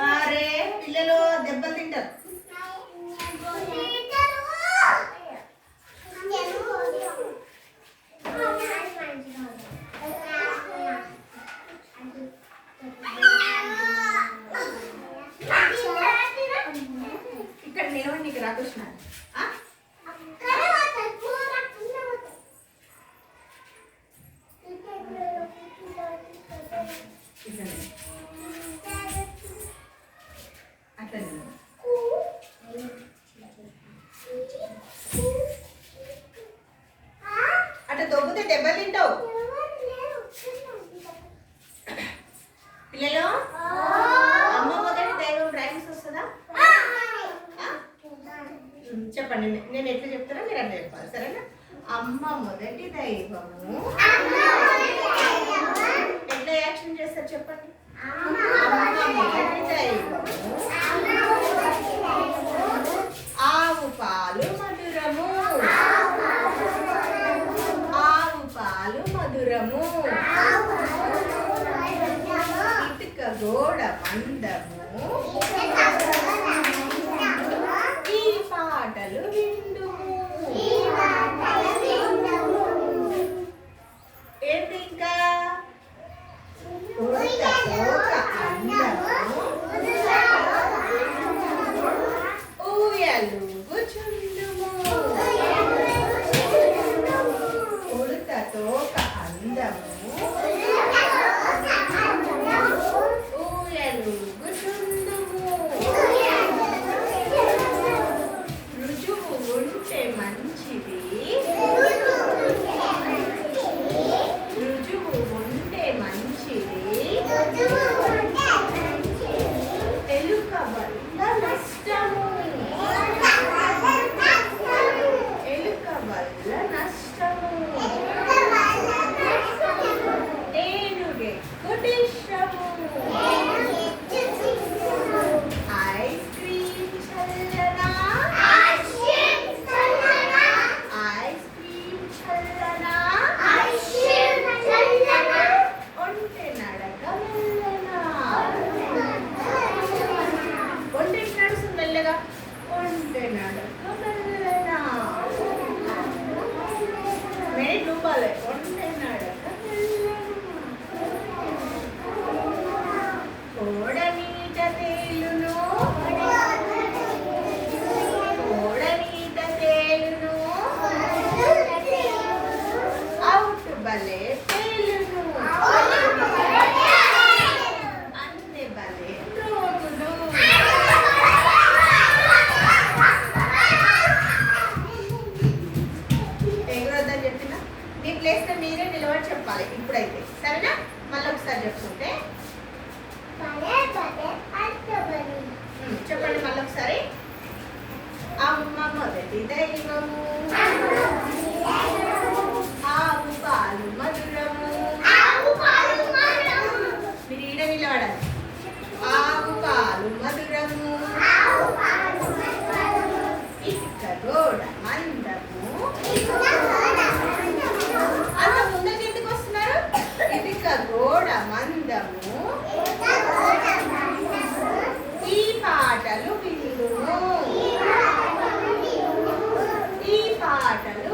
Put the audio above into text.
అరే పిల్లలు దెబ్బలు తింటారు. ఇక్కడ నిలవండి, నీకు రాకృష్ణ అట్లా దొబ్బితే దెబ్బలు తింటావు. పిల్లలు అమ్మ మొదటి దైవం రైమ్స్ వస్తుందా? చెప్పండి, నేను ఎట్లా చెప్తానో మీరు అట్లా చెప్పాలి, సరేనా? అమ్మ మొదటి దైవము. ఎట్లా యాక్షన్ చేస్తారు చెప్పండి? అమ్మ మొదటి దైవము, ఆవు పాలు మధురము, ఆవు పాలు మధురము, ఇటుక గోడ మందము, ఈ పాటలు విందుము. ఏంటి ఇంకా? ఊయలుగుచుండుము, ఉడతతో ఒక అందము, ఊయలుగుచుండుము, రుజువు ఉంటే మంచిది, రుజువు ఉంటే మంచిది, ఎలుక వల్ల నష్టము, ఎలుక వల్ల నష్టము, ఏనుగే కుటిష్టము, ఐస్ క్రీమ్ చల్లనా, ఐస్ క్రీమ్ చల్లనా, ఒంటె నడక వెళ్ళనా, ఒంటె నడుస్తుంది మెల్లగా, ఒంటె నడక వెళ్ళనా, మినిట్ రూపాయలే, ఒంటె నడక వెళ్ళనా, కోడ నీట తేలును, కోడ నీట తేలును, అవుట్ బలే తేలును, అన్ని బలే రోగులు. ఎగురొద్దని చెప్పినా మీ ప్లేస్లో మీరే నిలబడి చెప్పాలి ఇప్పుడైతే, సరేనా? మళ్ళీ ఒకసారి చెప్పుకుంటే చెప్పండి మళ్ళీ ఒకసారి. అమ్మ మొదటి దైవము, ఆవు పాలు మధురము, మీరు ఈడ నిలబడాలి. ఆవు పాలు మధురము, ఇటుక గోడ మందము, అంత ముందుకు ఎందుకు వస్తున్నారు? ఇటుక గోడ మందము, ఈ పాటలు విందుము, ఈ పాటలు